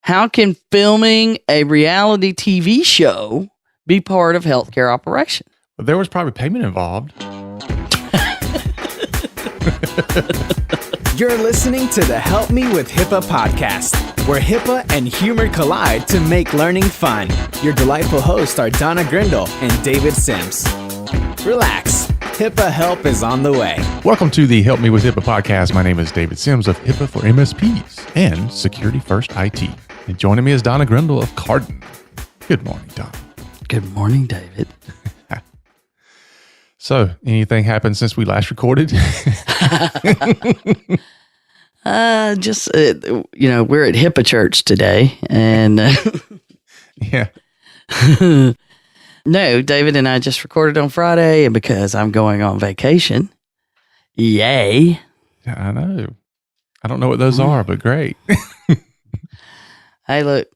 How can filming a reality TV show be part of healthcare operation? Well, there was probably payment involved. You're listening to the Help Me with HIPAA podcast, where HIPAA and humor collide to make learning fun. Your delightful hosts are Donna Grindle and David Sims. Relax. HIPAA help is on the way. Welcome to the Help Me with HIPAA podcast. My name is David Sims of HIPAA for MSPs and Security First IT. And joining me is Donna Grindle of Carden. Good morning, Donna. Good morning, David. So, anything happened since we last recorded? We're at HIPAA church today, and Yeah. no, David and I just recorded on Friday, and because I'm going on vacation, yay! Yeah, I know. I don't know what those are, but great. Hey, look,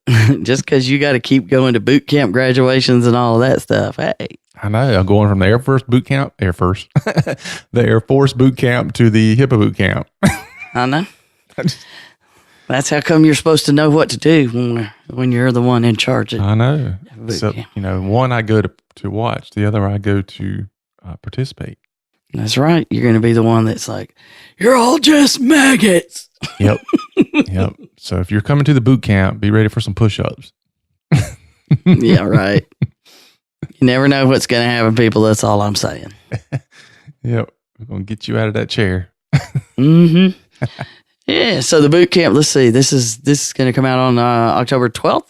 just because you got to keep going to boot camp graduations and all of that stuff, hey. I know. I'm going from the Air Force boot camp, the Air Force boot camp to the HIPAA boot camp. I know. That's how come you're supposed to know what to do when you're the one in charge. I know. So, one I go to watch, the other I go to participate. That's right. You're going to be the one that's like, you're all just maggots. Yep. Yep. So if you're coming to the boot camp, be ready for some push-ups. Yeah, right. You never know what's going to happen, people. That's all I'm saying. Yep. We're going to get you out of that chair. Mm-hmm. Yeah. So the boot camp, let's see. This is going to come out on October 12th.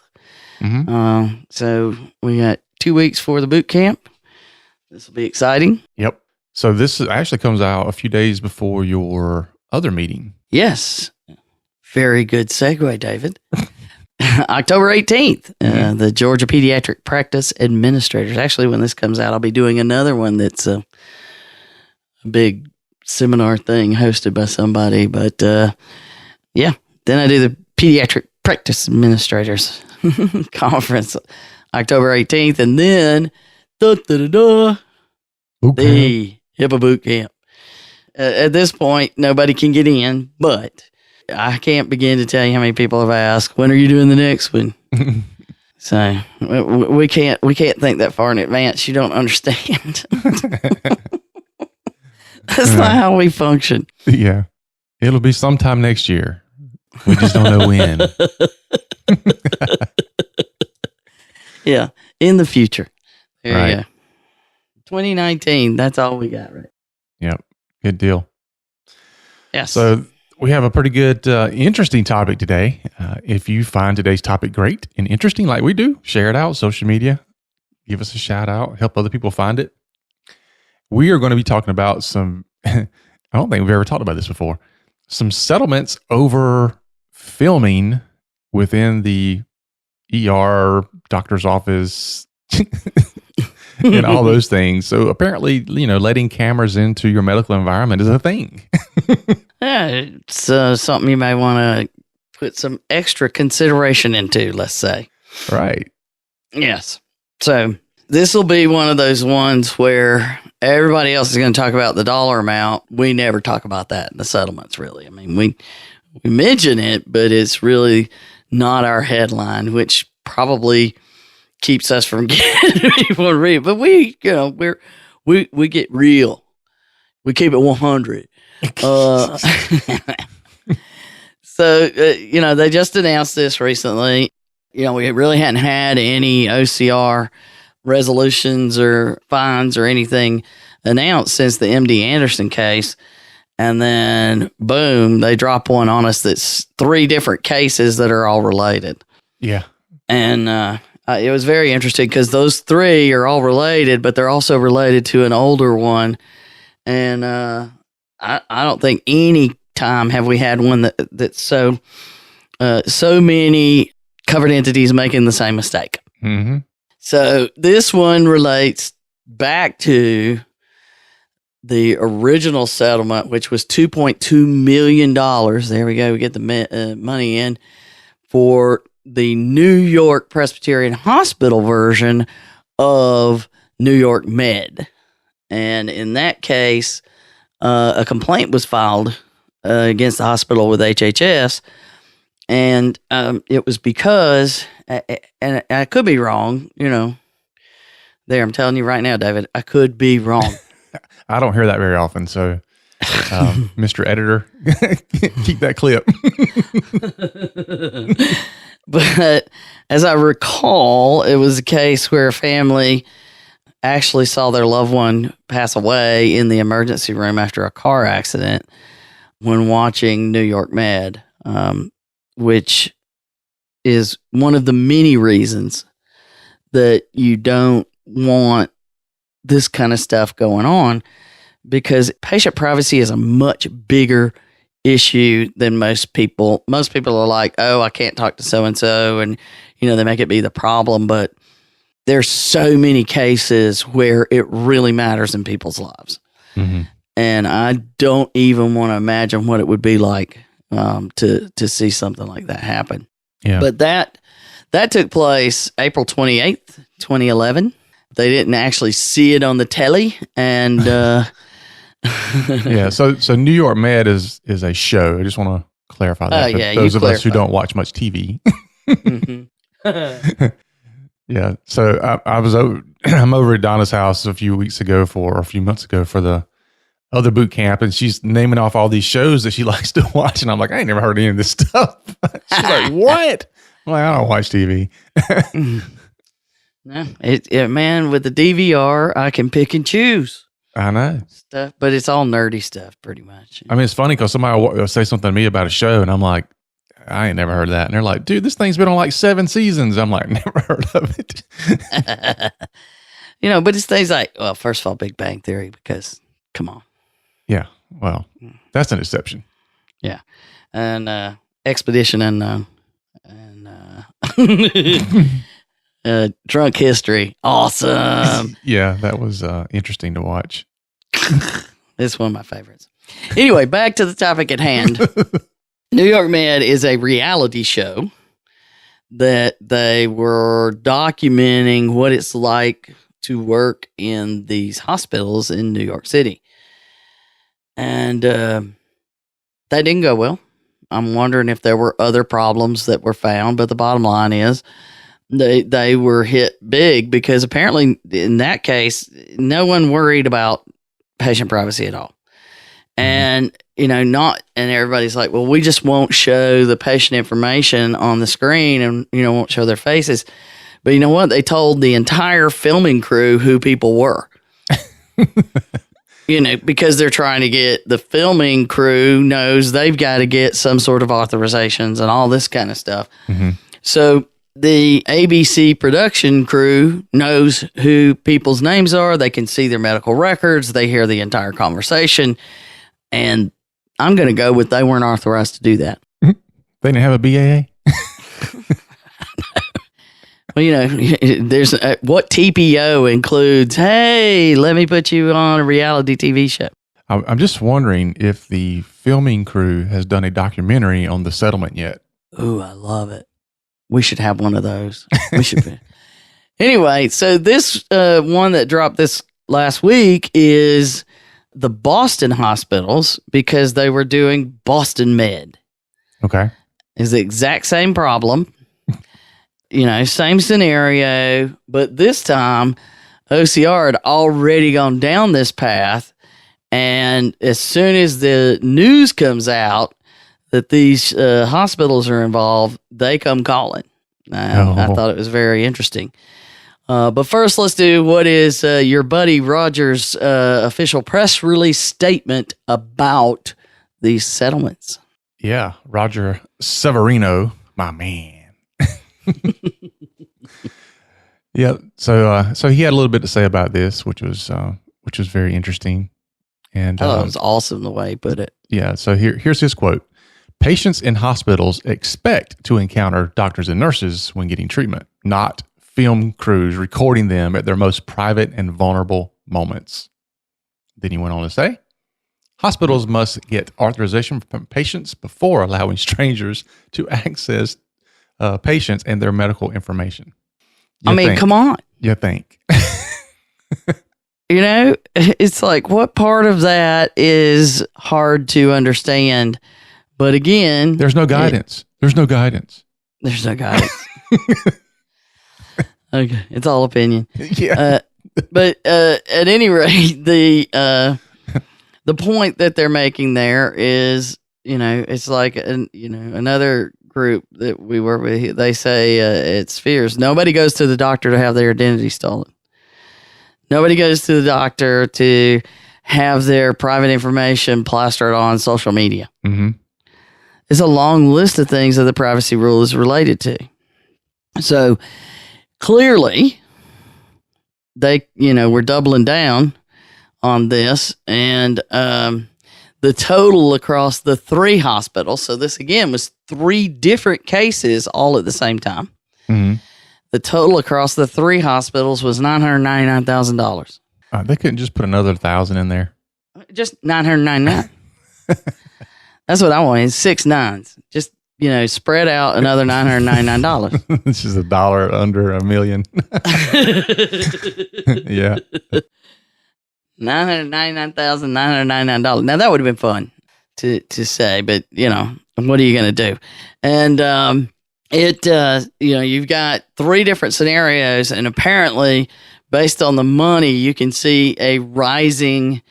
Mm-hmm. So we got 2 weeks for the boot camp. This will be exciting. Yep. So this actually comes out a few days before your other meeting. Yes. Very good segue, David. October 18th, the Georgia Pediatric Practice Administrators. Actually, when this comes out, I'll be doing another one that's a big seminar thing hosted by somebody. But then I do the Pediatric Practice Administrators Conference October 18th. And then the HIPAA boot camp. At this point, nobody can get in, but I can't begin to tell you how many people have asked, when are you doing the next one? So we can't think that far in advance. You don't understand. That's not how we function. Yeah. It'll be sometime next year. We just don't know when. Yeah. In the future. There you Right. go. 2019. That's all we got, right? Yep. Good deal. Yes. So we have a pretty good, interesting topic today. If you find today's topic great and interesting like we do, share it out, social media, give us a shout out, help other people find it. We are going to be talking about some, I don't think we've ever talked about this before, some settlements over filming within the ER, doctor's office, and all those things. So apparently, letting cameras into your medical environment is a thing. Yeah, it's something you may want to put some extra consideration into, let's say. Right. Yes. So this will be one of those ones where everybody else is going to talk about the dollar amount. We never talk about that in the settlements, really. I mean, we mention it, but it's really not our headline, which probably keeps us from getting people to read. But we get real. We keep it 100. So, they just announced this recently. We really hadn't had any OCR resolutions or fines or anything announced since the MD Anderson case. And then, boom, they drop one on us that's 3 different cases that are all related. Yeah. And it was very interesting because those 3 are all related, but they're also related to an older one. And I don't think any time have we had one that's so many covered entities making the same mistake. Mm-hmm. So this one relates back to the original settlement, which was $2.2 million. There we go. We get the money in for the New York Presbyterian Hospital version of New York Med. And in that case, a complaint was filed against the hospital with HHS And it was because, and I could be wrong, there, I'm telling you right now, David, I could be wrong. I don't hear that very often. So, Mr. Editor, keep that clip. But as I recall, it was a case where a family actually saw their loved one pass away in the emergency room after a car accident when watching New York Med, which is one of the many reasons that you don't want this kind of stuff going on, because patient privacy is a much bigger issue than most people. Most people are like, oh, I can't talk to so-and-so, and, they make it be the problem. But there's so many cases where it really matters in people's lives. Mm-hmm. And I don't even want to imagine what it would be like to see something like that happen. Yeah. But that took place April 28th, 2011. They didn't actually see it on the telly. And yeah, so New York Med is a show. I just want to clarify that for those of us who don't watch much TV. Mm-hmm. Yeah, so I'm over at Donna's house a few months ago for the other boot camp, and she's naming off all these shows that she likes to watch, and I'm like, I ain't never heard any of this stuff. She's like, what? I'm like, I don't watch TV. No, man, with the DVR, I can pick and choose. I know stuff, but it's all nerdy stuff, pretty much. I mean, it's funny because somebody will say something to me about a show, and I'm like, I ain't never heard of that. And they're like, dude, this thing's been on like 7 seasons. I'm like, never heard of it. But it's things like, well, first of all, Big Bang Theory, because come on. Yeah, well, that's an exception. Yeah, and Expedition and Drunk History, awesome. Yeah, that was interesting to watch. It's one of my favorites. Anyway, back to the topic at hand. New York Med is a reality show that they were documenting what it's like to work in these hospitals in New York City. And that didn't go well. I'm wondering if there were other problems that were found, but the bottom line is they were hit big because apparently in that case, no one worried about patient privacy at all. And, and everybody's like, well, we just won't show the patient information on the screen and, won't show their faces. But you know what? They told the entire filming crew who people were, because they're trying to get the filming crew knows they've got to get some sort of authorizations and all this kind of stuff. Mm-hmm. So the ABC production crew knows who people's names are. They can see their medical records. They hear the entire conversation. And I'm going to go with they weren't authorized to do that. They didn't have a BAA? Well, there's what TPO includes, hey, let me put you on a reality TV show. I'm just wondering if the filming crew has done a documentary on the settlement yet. Ooh, I love it. We should have one of those. We should be. Anyway, so this one that dropped this last week is the Boston hospitals because they were doing Boston Med. Okay. It's the exact same problem, same scenario, but this time OCR had already gone down this path. And as soon as the news comes out that these hospitals are involved, they come calling. I thought it was very interesting. But first, let's do what is your buddy Roger's official press release statement about these settlements. Yeah, Roger Severino, my man. Yeah, so he had a little bit to say about this, which was very interesting. And it was awesome the way he put it. Yeah, so here's his quote. Patients in hospitals expect to encounter doctors and nurses when getting treatment, not film crews recording them at their most private and vulnerable moments. Then he went on to say, hospitals must get authorization from patients before allowing strangers to access patients and their medical information. Come on. You think. It's like, what part of that is hard to understand? But again, there's no guidance. There's no guidance. There's no guidance. Okay, it's all opinion. Yeah. But at any rate, the point that they're making there is, it's like another group that we work with. They say it's fears. Nobody goes to the doctor to have their identity stolen. Nobody goes to the doctor to have their private information plastered on social media. Mm-hmm. It's a long list of things that the privacy rule is related to. So clearly, we're doubling down on this, and the total across the 3 hospitals. So this again was 3 different cases all at the same time. Mm-hmm. The total across the 3 hospitals was $999,000. They couldn't just put another 1,000 in there. Just $999. That's what I wanted. 6 nines. Just spread out another $999. This is $1 under $1 million. Yeah. $999,999. Now that would have been fun to say, but what are you going to do? And you've got 3 different scenarios, and apparently, based on the money, you can see a rising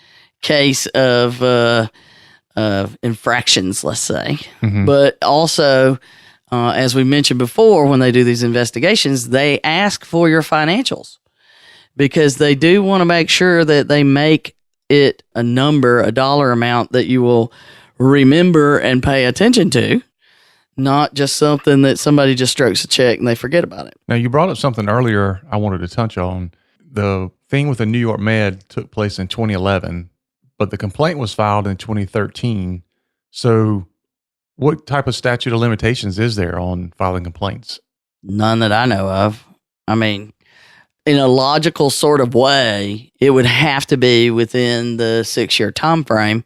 case of infractions, let's say. Mm-hmm. But also, as we mentioned before, when they do these investigations, they ask for your financials because they do want to make sure that they make it a number, a dollar amount that you will remember and pay attention to, not just something that somebody just strokes a check and they forget about it. Now, you brought up something earlier I wanted to touch on. The thing with the New York Med took place in 2011, but the complaint was filed in 2013. So what type of statute of limitations is there on filing complaints? None that I know of. I mean, in a logical sort of way, it would have to be within the 6-year time frame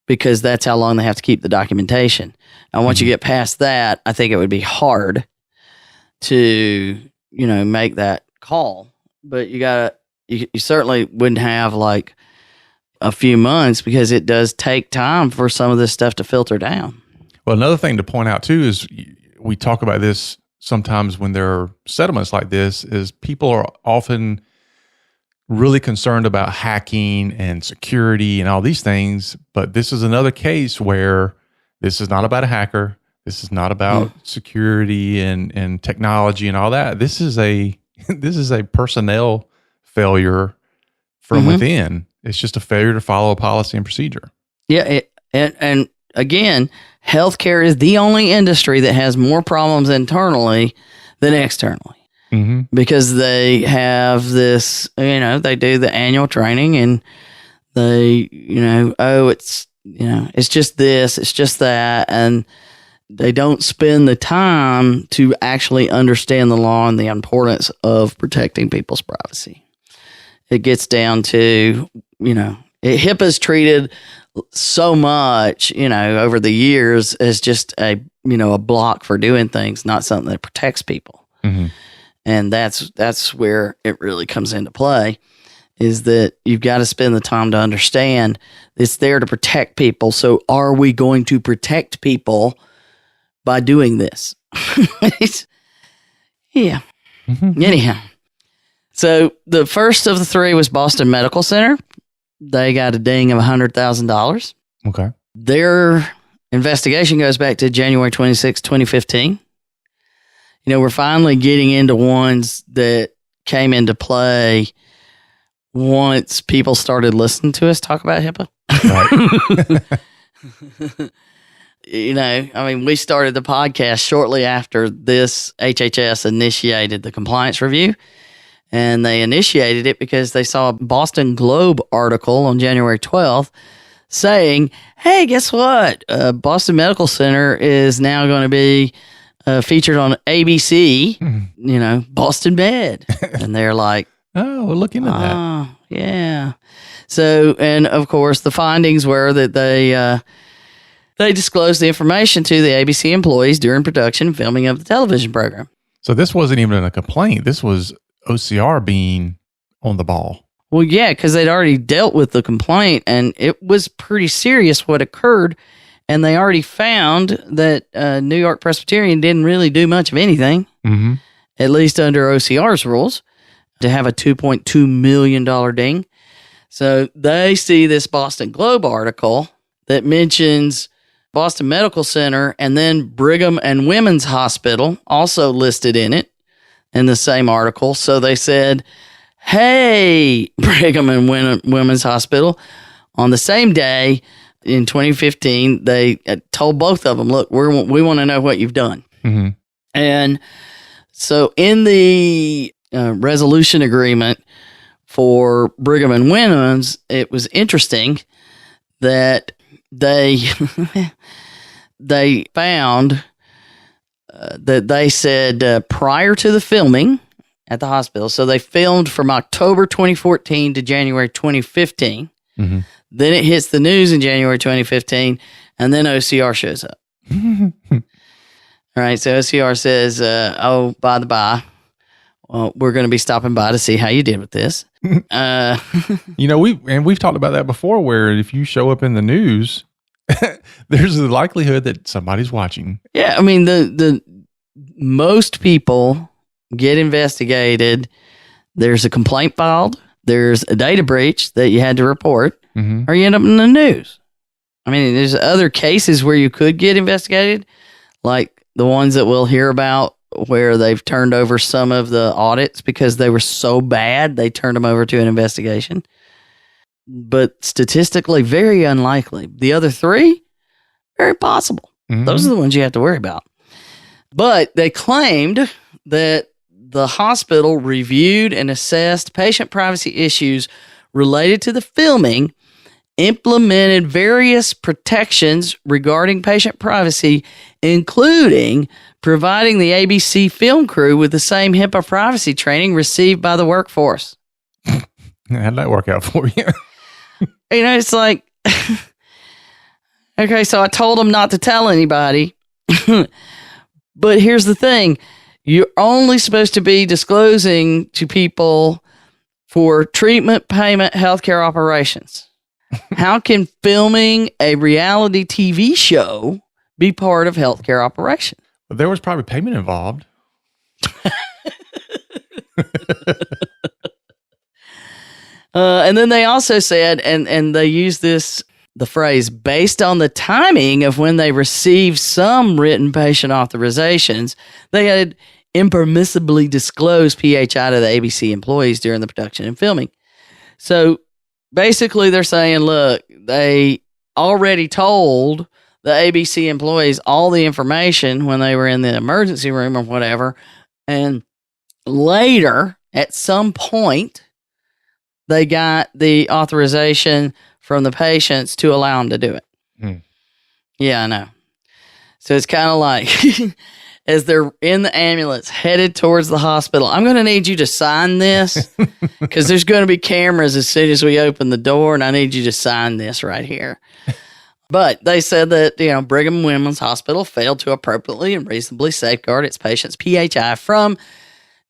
because that's how long they have to keep the documentation. And once you get past that, I think it would be hard to, make that call. But you certainly wouldn't have like a few months because it does take time for some of this stuff to filter down. Well, another thing to point out too is we talk about this sometimes when there are settlements like this is people are often really concerned about hacking and security and all these things. But this is another case where this is not about a hacker. This is not about security and technology and all that. This is a personnel failure from within. It's just a failure to follow a policy and procedure. Yeah. And again, healthcare is the only industry that has more problems internally than externally because they have this, they do the annual training and they, it's just this, it's just that. And they don't spend the time to actually understand the law and the importance of protecting people's privacy. It gets down to, HIPAA's treated so much, over the years as just a block for doing things, not something that protects people. Mm-hmm. And that's where it really comes into play is that you've got to spend the time to understand it's there to protect people. So are we going to protect people by doing this? Yeah. Mm-hmm. Anyhow. So the first of the 3 was Boston Medical Center. They got a ding of $100,000. Okay. Their investigation goes back to January 26, 2015. We're finally getting into ones that came into play once people started listening to us talk about HIPAA. Right. We started the podcast shortly after this HHS initiated the compliance review. And they initiated it because they saw a Boston Globe article on January 12th saying, hey, guess what? Boston Medical Center is now going to be featured on ABC, Boston Med. And they're like, oh, we'll look into that. Oh, yeah. So, and of course, the findings were that they disclosed the information to the ABC employees during production and filming of the television program. So this wasn't even a complaint. This was OCR being on the ball. Well, yeah, because they'd already dealt with the complaint and it was pretty serious what occurred. And they already found that New York Presbyterian didn't really do much of anything, at least under OCR's rules, to have a $2.2 million ding. So they see this Boston Globe article that mentions Boston Medical Center and then Brigham and Women's Hospital also listed in it in the same article. So they said, hey, Brigham and Women's Hospital, on the same day in 2015, they told both of them, look, we want to know what you've done. And so in the resolution agreement for Brigham and Women's, it was interesting that they found that they said prior to the filming at the hospital, so they filmed from October 2014 to January 2015. Then it hits the news in January 2015, and then OCR shows up. All right, so OCR says, oh, by the by, well, we're going to be stopping by to see how you did with this. We've talked about that before, where if you show up in the news, there's the likelihood that somebody's watching. Yeah, I mean, the most people get investigated. There's a complaint filed. There's a data breach that you had to report, or you end up in the news. I mean, there's other cases where you could get investigated, like the ones that we'll hear about where they've turned over some of the audits because they were so bad, they turned them over to an investigation. But statistically, very unlikely. The other three, very possible. Those are the ones you have to worry about. But they claimed that the hospital reviewed and assessed patient privacy issues related to the filming, implemented various protections regarding patient privacy, including providing the ABC film crew with the same HIPAA privacy training received by the workforce. How'd that work out for you? It's like, okay, so I told them not to tell anybody. But here's the thing. You're only supposed to be disclosing to people for treatment, payment, healthcare operations. How can filming a reality TV show be part of healthcare operations? Well, there was probably payment involved. And then they also said, and they used the phrase, based on the timing of when they received some written patient authorizations, they had impermissibly disclosed PHI to the ABC employees during the production and filming. So basically they're saying, look, they already told the ABC employees all the information when they were in the emergency room or whatever. And later, at some point, they got the authorization from the patients to allow them to do it. Yeah, I know. So it's kind of like as they're in the ambulance headed towards the hospital, I'm going to need you to sign this because there's going to be cameras as soon as we open the door, and I need you to sign this right here. But they said that, Brigham and Women's Hospital failed to appropriately and reasonably safeguard its patients' PHI from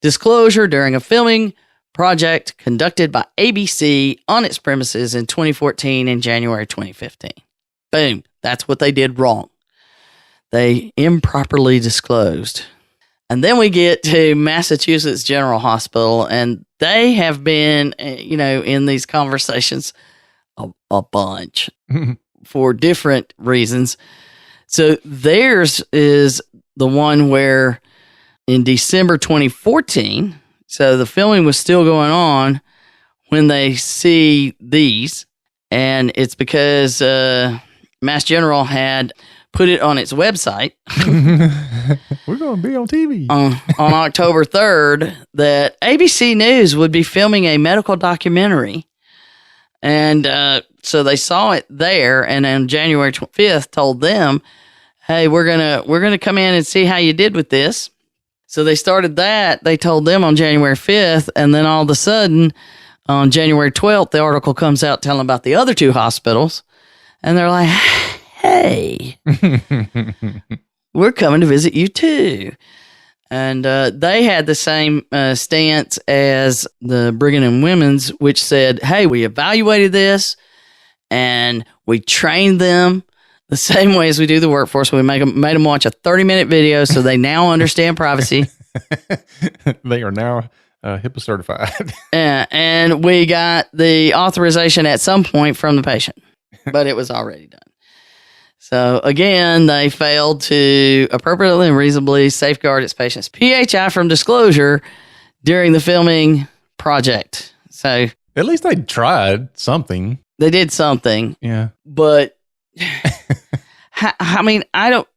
disclosure during a filming project conducted by ABC on its premises in 2014 and January 2015. Boom. That's what they did wrong. They improperly disclosed. And then we get to Massachusetts General Hospital, and they have been, in these conversations a bunch for different reasons. So theirs is the one where in December 2014, so the filming was still going on when they see these, and it's because Mass General had put it on its website. We're going to be on TV. on October 3rd, that ABC News would be filming a medical documentary. And so they saw it there, and on January 5th told them, hey, we're gonna come in and see how you did with this. So they started that. They told them on January 5th, and then all of a sudden, on January 12th, the article comes out telling about the other two hospitals, and they're like, hey, we're coming to visit you too. And they had the same stance as the Brigham and Women's, which said, hey, we evaluated this and we trained them the same way as we do the workforce. We made them watch a 30-minute video so they now understand privacy. They are now HIPAA certified. And we got the authorization at some point from the patient, but it was already done. So again, they failed to appropriately and reasonably safeguard its patient's PHI from disclosure during the filming project. So at least they tried something. They did something. Yeah. But I mean, I don't,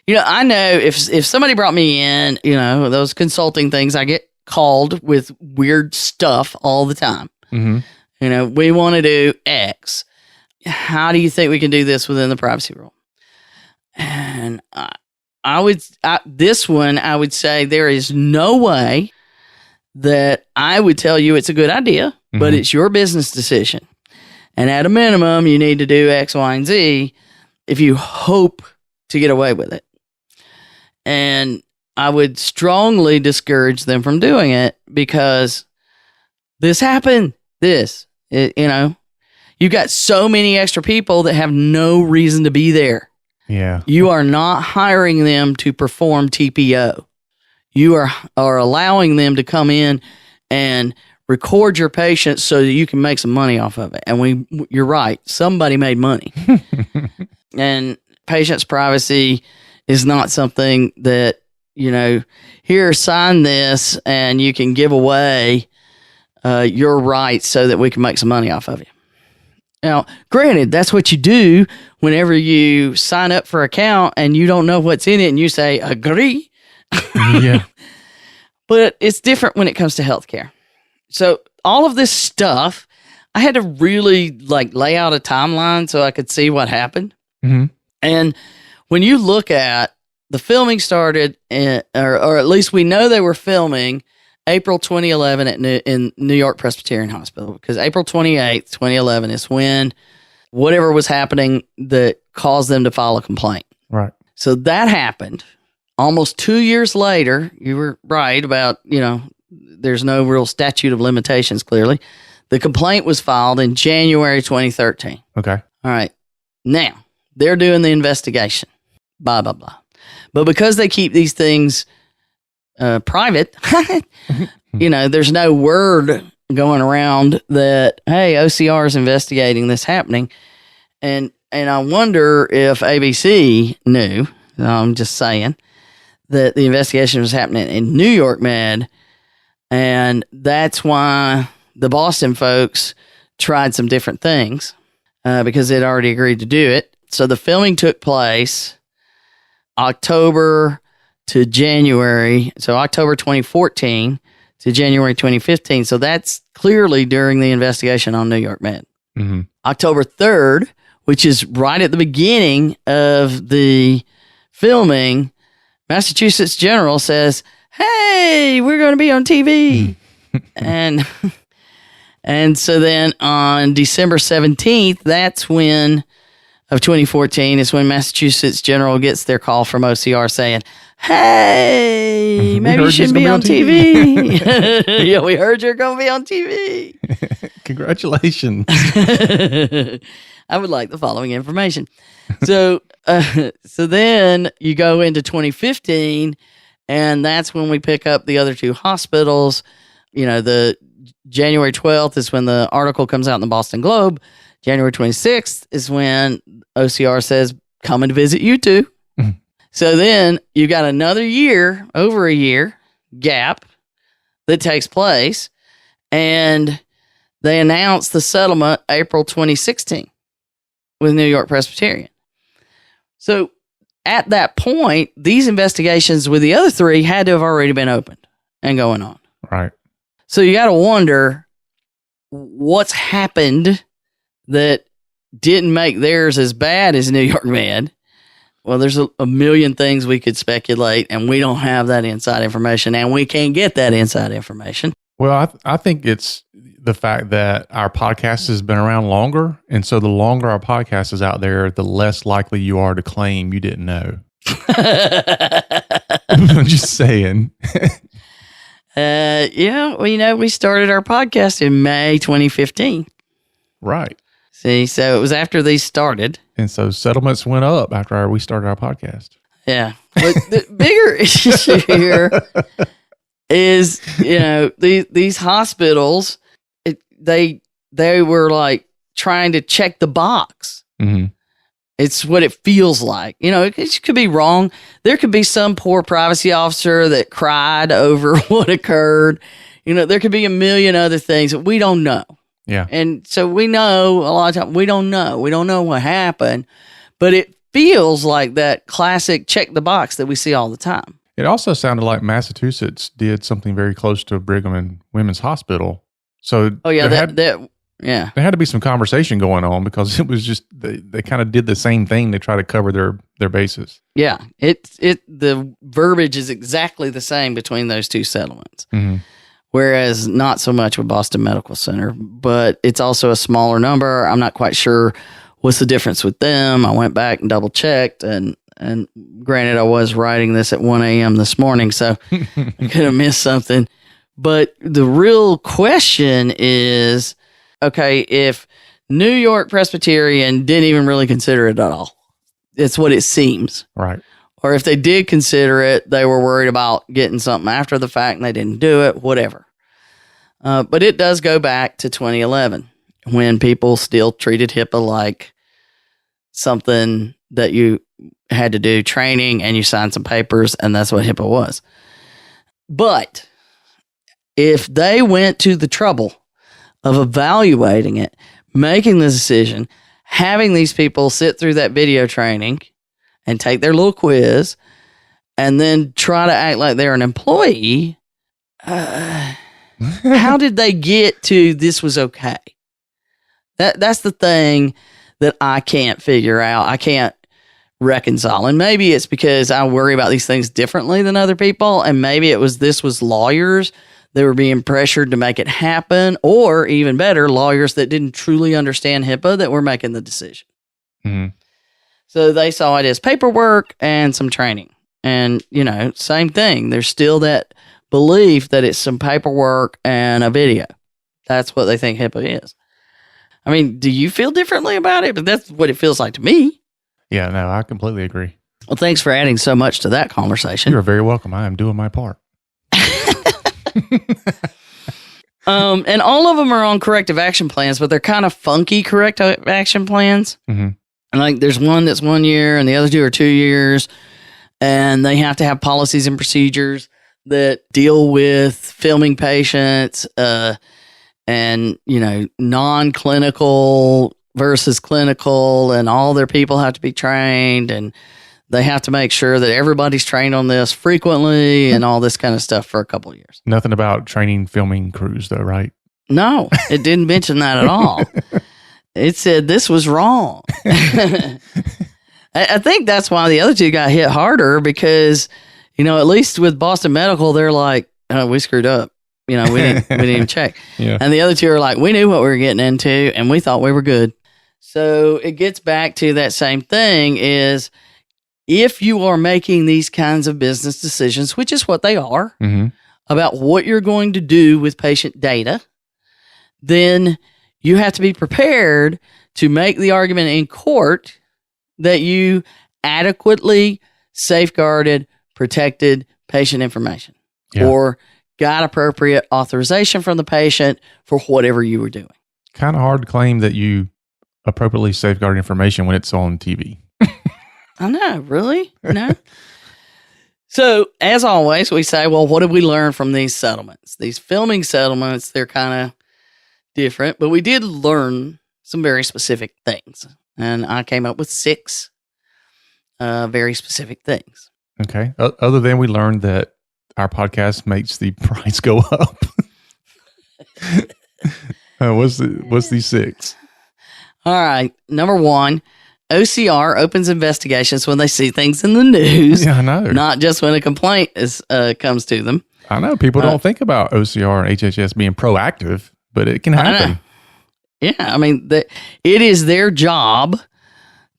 I know if somebody brought me in, those consulting things, I get called with weird stuff all the time. Mm-hmm. We want to do X. How do you think we can do this within the privacy rule? And I would say there is no way that I would tell you it's a good idea, but it's your business decision. And at a minimum, you need to do X, Y, and Z if you hope to get away with it. And I would strongly discourage them from doing it because this happened. You've got so many extra people that have no reason to be there. Yeah. You are not hiring them to perform TPO. You are allowing them to come in and record your patients so that you can make some money off of it. And you're right. Somebody made money. And patient's privacy is not something that, here, sign this and you can give away your rights so that we can make some money off of you. Now, granted, that's what you do whenever you sign up for an account and you don't know what's in it and you say, agree. Yeah. But it's different when it comes to healthcare. So all of this stuff, I had to really lay out a timeline so I could see what happened. Mm-hmm. And when you look at the filming started, or at least we know they were filming April 2011 in New York Presbyterian Hospital, because April 28th, 2011 is when whatever was happening that caused them to file a complaint. Right. So that happened. Almost 2 years later, you were right about, there's no real statute of limitations, clearly. The complaint was filed in January 2013. Okay. All right. Now, they're doing the investigation. Blah, blah, blah. But because they keep these things private, there's no word going around that, hey, OCR is investigating this happening. And I wonder if ABC knew, I'm just saying, that the investigation was happening in New York Med. And that's why the Boston folks tried some different things because they'd already agreed to do it. So the filming took place October to January. So October 2014 to January 2015. So that's clearly during the investigation on New York Med. Mm-hmm. October 3rd, which is right at the beginning of the filming, Massachusetts General says, hey, we're going to be on TV. and so then on December 17th, that's when, of 2014, is when Massachusetts General gets their call from OCR saying, hey, maybe you shouldn't be on TV. Yeah, we heard you're going to be on TV. Congratulations. I would like the following information. So then you go into 2015, and that's when we pick up the other two hospitals. The January 12th is when the article comes out in the Boston Globe. January 26th is when OCR says, coming to visit you too. Mm-hmm. So then you got another year, over a year gap that takes place. And they announced the settlement April 2016 with New York Presbyterian. So at that point, these investigations with the other three had to have already been opened and going on. Right. So you got to wonder what's happened that didn't make theirs as bad as New York Med. Well, there's a million things we could speculate, and we don't have that inside information, and we can't get that inside information. Well, I think it's the fact that our podcast has been around longer. And so the longer our podcast is out there, the less likely you are to claim you didn't know. I'm just saying. Yeah, well, we started our podcast in May 2015. Right. See, so it was after these started. And so settlements went up after we started our podcast. Yeah. But the bigger issue here is, these hospitals, they were like trying to check the box. Mm-hmm. It's what it feels like. It could be wrong. There could be some poor privacy officer that cried over what occurred. There could be a million other things that we don't know. Yeah. And so we know a lot of times we don't know. We don't know what happened, but it feels like that classic check the box that we see all the time. It also sounded like Massachusetts did something very close to Brigham and Women's Hospital. So yeah, there had to be some conversation going on because it was just they kind of did the same thing to try to cover their bases. Yeah, the verbiage is exactly the same between those two settlements. Mm-hmm. Whereas not so much with Boston Medical Center, but it's also a smaller number. I'm not quite sure what's the difference with them. I went back and double checked, and granted, I was writing this at 1 a.m. this morning, so I could have missed something. But the real question is, okay, if New York Presbyterian didn't even really consider it at all, it's what it seems. Right. Or if they did consider it, they were worried about getting something after the fact and they didn't do it, whatever. But it does go back to 2011 when people still treated HIPAA like something that you had to do training and you signed some papers, and that's what HIPAA was. But if they went to the trouble of evaluating it, making the decision, having these people sit through that video training and take their little quiz, and then try to act like they're an employee, how did they get to this was okay? That's the thing that I can't figure out. I can't reconcile. And maybe it's because I worry about these things differently than other people, and maybe this was lawyers that were being pressured to make it happen, or even better, lawyers that didn't truly understand HIPAA that were making the decision. Mm-hmm. So they saw it as paperwork and some training. And, same thing. There's still that belief that it's some paperwork and a video. That's what they think HIPAA is. I mean, do you feel differently about it? But that's what it feels like to me. Yeah, no, I completely agree. Well, thanks for adding so much to that conversation. You're very welcome. I am doing my part. And all of them are on corrective action plans, but they're kind of funky corrective action plans. Mm-hmm. And like there's one that's 1 year and the other two are 2 years. And they have to have policies and procedures that deal with filming patients and, non-clinical versus clinical, and all their people have to be trained, and they have to make sure that everybody's trained on this frequently and all this kind of stuff for a couple of years. Nothing about training filming crews though, right? No, it didn't mention that at all. It said this was wrong. I think that's why the other two got hit harder because, at least with Boston Medical, they're like, oh, we screwed up. We didn't even check. Yeah. And the other two are like, we knew what we were getting into and we thought we were good. So it gets back to that same thing is if you are making these kinds of business decisions, which is what they are, mm-hmm. about what you're going to do with patient data, then you have to be prepared to make the argument in court that you adequately safeguarded, protected patient information or got appropriate authorization from the patient for whatever you were doing. Kind of hard to claim that you appropriately safeguard information when it's on TV. I know, really? No? So, as always, we say, well, what did we learn from these settlements? These filming settlements, they're kind of different, but we did learn some very specific things. And I came up with 6 very specific things. Okay. Other than we learned that our podcast makes the price go up. What's these 6? All right. Number 1, OCR opens investigations when they see things in the news. Yeah, I know. Not just when a complaint comes to them. I know. People don't think about OCR and HHS being proactive, but it can happen. Yeah. I mean, it is their job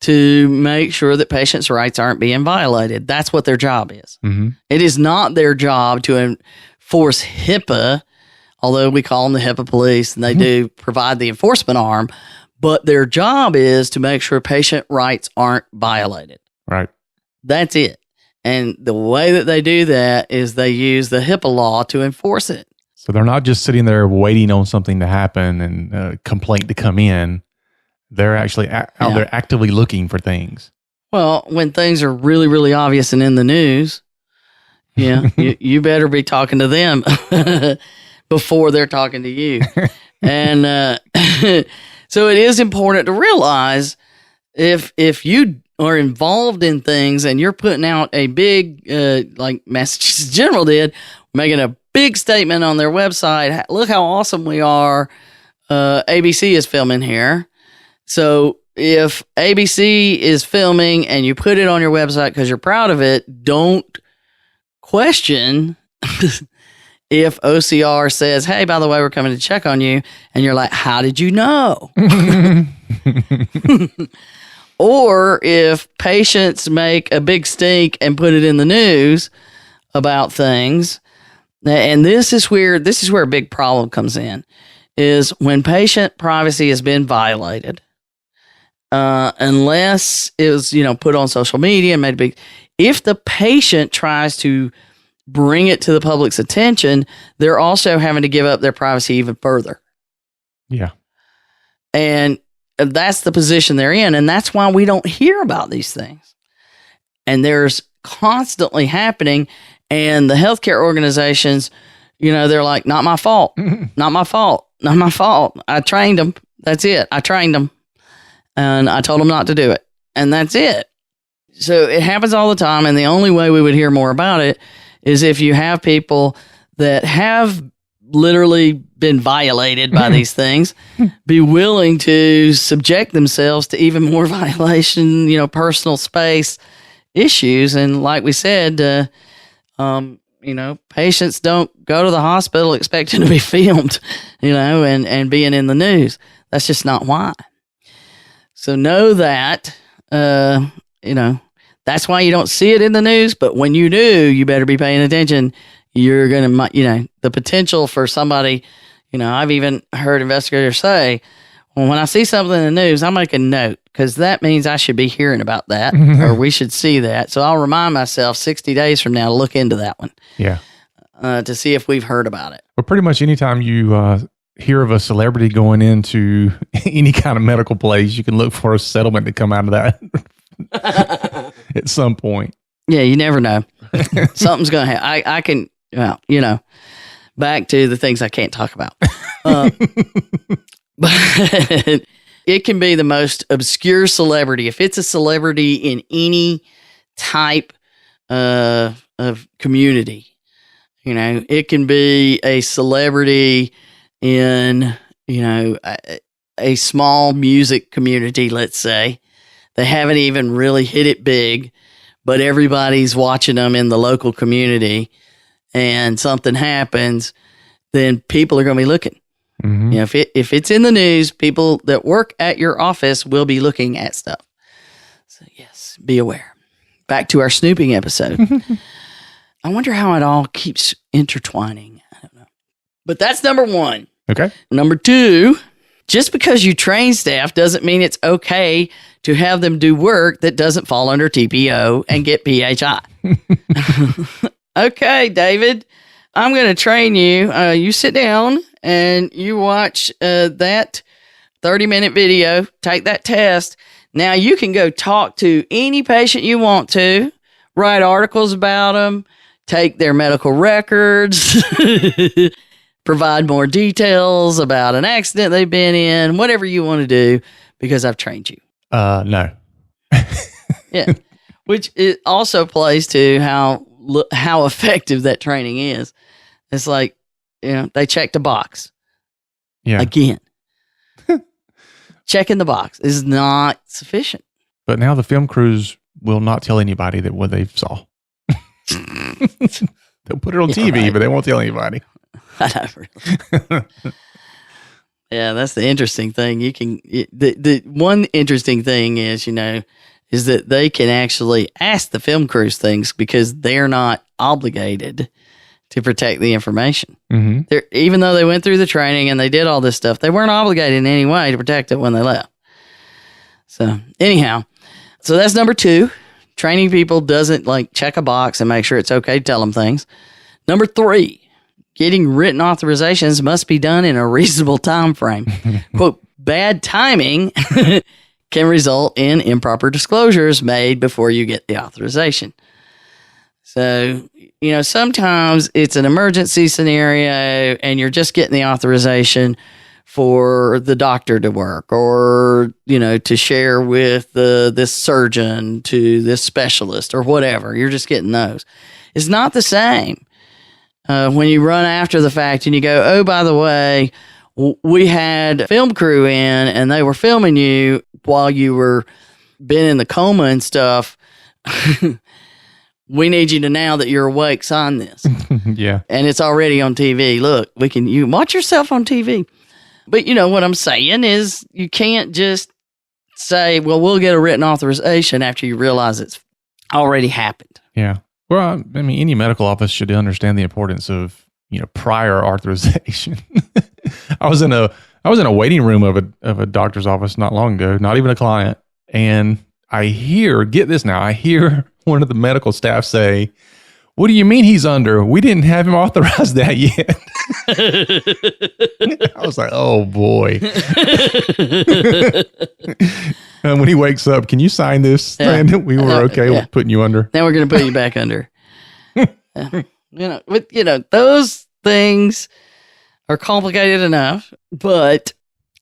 to make sure that patients' rights aren't being violated. That's what their job is. Mm-hmm. It is not their job to enforce HIPAA, although we call them the HIPAA police and they do provide the enforcement arm, but their job is to make sure patient rights aren't violated. Right. That's it. And the way that they do that is they use the HIPAA law to enforce it. So they're not just sitting there waiting on something to happen and a complaint to come in. They're actually out there actively looking for things. Well, when things are really, really obvious and in the news, you better be talking to them before they're talking to you. And so it is important to realize if you are involved in things and you're putting out a big, like Massachusetts General did, making a big statement on their website, look how awesome we are, ABC is filming here. So if ABC is filming and you put it on your website because you're proud of it, don't question if OCR says, hey, by the way, we're coming to check on you. And you're like, how did you know? Or if patients make a big stink and put it in the news about things. And this is where a big problem comes in, is when patient privacy has been violated. Unless it was, put on social media and made big. If the patient tries to bring it to the public's attention, they're also having to give up their privacy even further. Yeah. And that's the position they're in. And that's why we don't hear about these things. And there's constantly happening. And the healthcare organizations, they're like, not my fault, not my fault, not my fault. I trained them. That's it. I trained them. And I told them not to do it. And that's it. So it happens all the time. And the only way we would hear more about it is if you have people that have literally been violated by these things, be willing to subject themselves to even more violation, personal space issues. And like we said, patients don't go to the hospital expecting to be filmed, and being in the news. That's just not why. So know that, that's why you don't see it in the news. But when you do, you better be paying attention. You're going to, the potential for somebody, I've even heard investigators say, well, when I see something in the news, I'll make a note because that means I should be hearing about that or we should see that. So I'll remind myself 60 days from now to look into that one. Yeah. To see if we've heard about it. Well, pretty much anytime you hear of a celebrity going into any kind of medical place, you can look for a settlement to come out of that at some point. Yeah, you never know. Something's going to happen. I can, back to the things I can't talk about. But it can be the most obscure celebrity. If it's a celebrity in any type of community, it can be a celebrity in, a small music community, let's say. They haven't even really hit it big, but everybody's watching them in the local community and something happens, then people are going to be looking. Mm-hmm. If it's in the news, people that work at your office will be looking at stuff. So yes, be aware. Back to our snooping episode. I wonder how it all keeps intertwining. I don't know. But that's number one. Okay. Number two, just because you train staff doesn't mean it's okay to have them do work that doesn't fall under TPO and get PHI. Okay, David, I'm going to train you. You sit down and you watch that 30-minute video, take that test. Now you can go talk to any patient you want to, write articles about them, take their medical records, provide more details about an accident they've been in, whatever you want to do, because I've trained you. No. Yeah. Which it also plays to how effective that training is. It's like, they checked a box. Yeah. Again. Checking the box is not sufficient. But now the film crews will not tell anybody that what they saw. They'll put it on TV, right. But they won't tell anybody. I know, really. Yeah, that's the interesting thing. The one interesting thing is, is that they can actually ask the film crews things because they're not obligated to protect the information. Mm-hmm. Even though they went through the training and they did all this stuff, they weren't obligated in any way to protect it when they left. So anyhow, so that's number 2. Training people doesn't like check a box and make sure it's okay to tell them things. Number 3, getting written authorizations must be done in a reasonable time frame. Quote, bad timing can result in improper disclosures made before you get the authorization. So, sometimes it's an emergency scenario and you're just getting the authorization for the doctor to work or, to share with this surgeon to this specialist or whatever. You're just getting those. It's not the same when you run after the fact and you go, oh, by the way, we had a film crew in and they were filming you while you were been in the coma and stuff. We need you to, now that you're awake, sign this. Yeah. And it's already on TV. Look, you watch yourself on TV. But what I'm saying is you can't just say, well, we'll get a written authorization after you realize it's already happened. Yeah. Well, I mean, any medical office should understand the importance of, prior authorization. I was in a waiting room of a doctor's office not long ago, not even a client. And I hear one of the medical staff say, what do you mean he's under? We didn't have him authorize that yet. I was like, oh boy. And when he wakes up, can you sign this? Yeah. We were okay with putting you under. Then we're going to put you back under. Those things are complicated enough, but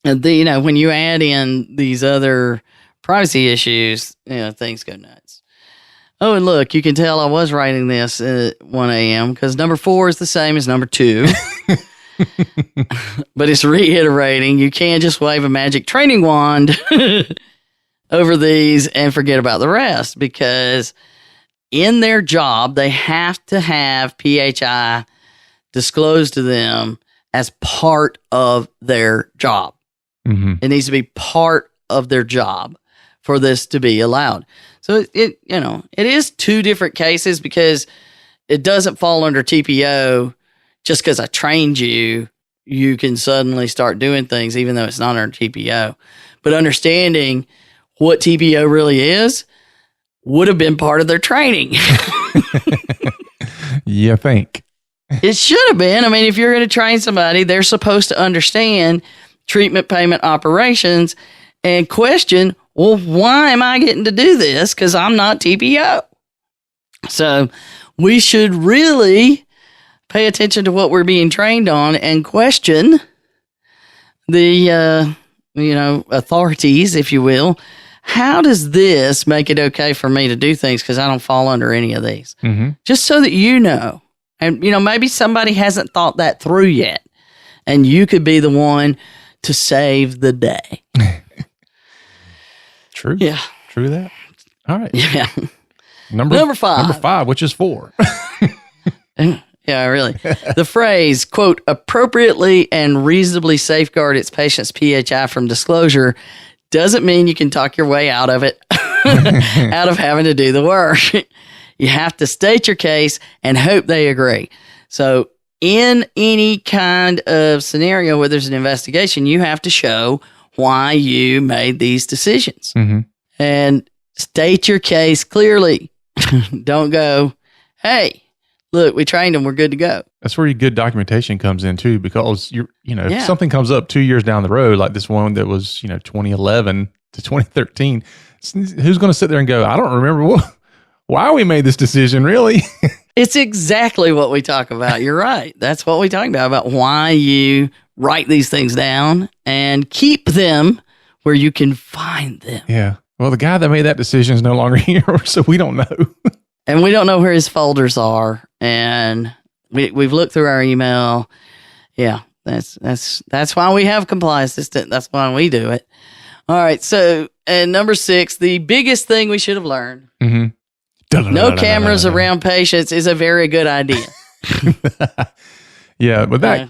when you add in these other privacy issues, things go nuts. Oh, and look, you can tell I was writing this at 1 a.m. because number 4 is the same as number 2. But it's reiterating, you can't just wave a magic training wand over these and forget about the rest, because in their job, they have to have PHI disclosed to them as part of their job. Mm-hmm. It needs to be part of their job for this to be allowed. So it is 2 different cases, because it doesn't fall under TPO. Just because I trained you, you can suddenly start doing things, even though it's not under TPO. But understanding what TPO really is would have been part of their training. You think? It should have been. I mean, if you're going to train somebody, they're supposed to understand treatment payment operations and question, well, why am I getting to do this? Because I'm not TPO. So we should really pay attention to what we're being trained on and question the, authorities, if you will. How does this make it okay for me to do things? Because I don't fall under any of these. Mm-hmm. Just so that you know. And, maybe somebody hasn't thought that through yet. And you could be the one to save the day. True. Yeah. True that. All right. Yeah. Number 5. Number 5, which is 4. Yeah, really. The phrase, quote, appropriately and reasonably safeguard its patient's PHI from disclosure doesn't mean you can talk your way out of it, out of having to do the work. You have to state your case and hope they agree. So in any kind of scenario where there's an investigation, you have to show why you made these decisions. Mm-hmm. And state your case clearly. Don't go, hey, look, we trained them. We're good to go. That's where your good documentation comes in too, because if something comes up 2 years down the road, like this one that was, 2011 to 2013, who's going to sit there and go, I don't remember why we made this decision, really? It's exactly what we talk about. You're right. That's what we talk about why you write these things down and keep them where you can find them. Yeah. Well, the guy that made that decision is no longer here, so we don't know. And we don't know where his folders are. And we've looked through our email. Yeah, that's why we have compliance. That's why we do it. All right. So, and number 6, the biggest thing we should have learned. Mm-hmm. No cameras around patients is a very good idea. Yeah, but that,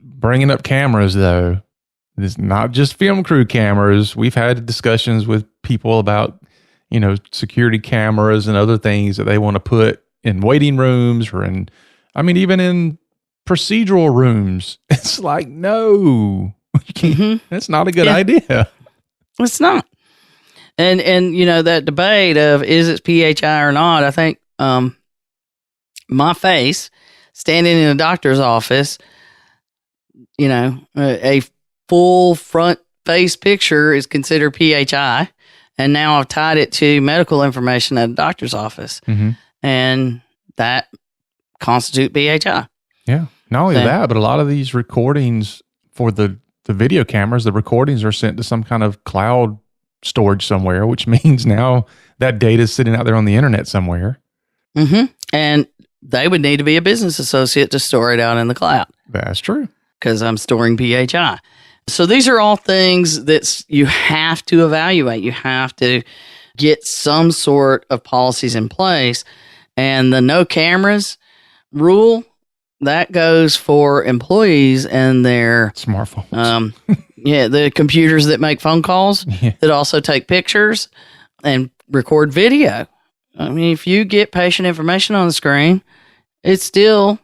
bringing up cameras, though, it's not just film crew cameras. We've had discussions with people about, security cameras and other things that they want to put in waiting rooms or in I mean, even in procedural rooms, it's like, no, that's not a good idea. It's not. And that debate of is it PHI or not, I think my face standing in a doctor's office, a full front face picture is considered PHI. And now I've tied it to medical information at a doctor's office. And that constitute PHI. Yeah. Not only that, but a lot of these recordings for the video cameras, the recordings are sent to some kind of cloud storage somewhere, which means now that data is sitting out there on the internet somewhere. And they would need to be a business associate to store it out in the cloud. That's true. Because I'm storing PHI. So these are all things that you have to evaluate. You have to get some sort of policies in place. And the no cameras rule, that goes for employees and their smartphones. The computers that make phone calls, that also take pictures and record video. I mean, if you get patient information on the screen, it's still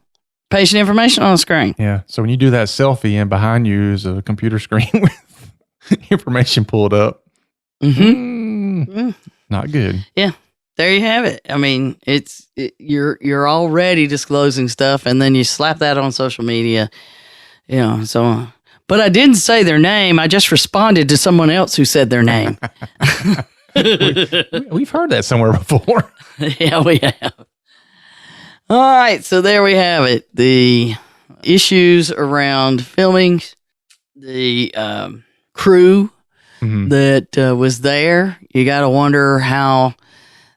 patient information on the screen. Yeah. So when you do that selfie and behind you is a computer screen with information pulled up, not good. Yeah. There you have it. I mean, you're already disclosing stuff, and then you slap that on social media, so. But I didn't say their name. I just responded to someone else who said their name. We've heard that somewhere before. Yeah, we have. All right, so there we have it. The issues around filming, the crew that was there. You got to wonder how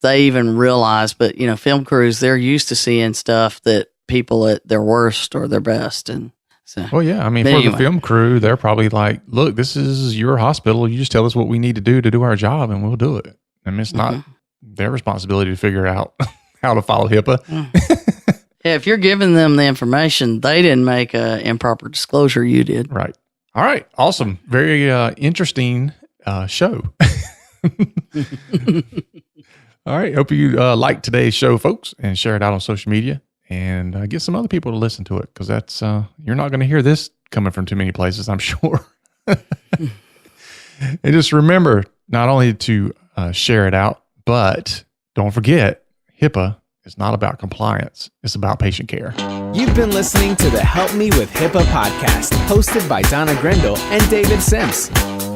they even realize, but film crews, they're used to seeing stuff that people at their worst or their best. And so, well, yeah, I mean, for the film crew, they're probably like, look, this is your hospital. You just tell us what we need to do our job and we'll do it. I mean, it's not their responsibility to figure out how to follow HIPAA. Yeah, if you're giving them the information, they didn't make an improper disclosure. You did. Right. All right. Awesome. Very interesting show. All right. Hope you liked today's show, folks, and share it out on social media and get some other people to listen to it, because that's you're not going to hear this coming from too many places, I'm sure. And just remember not only to share it out, but don't forget, HIPAA is not about compliance. It's about patient care. You've been listening to the Help Me with HIPAA podcast, hosted by Donna Grindle and David Sims.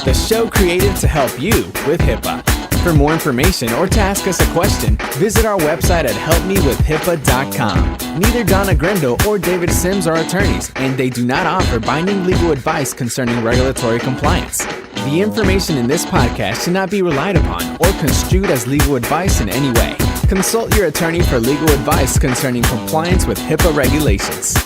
The show created to help you with HIPAA. For more information or to ask us a question, visit our website at helpmewithhipaa.com. Neither Donna Grindle or David Sims are attorneys, and they do not offer binding legal advice concerning regulatory compliance. The information in this podcast should not be relied upon or construed as legal advice in any way. Consult your attorney for legal advice concerning compliance with HIPAA regulations.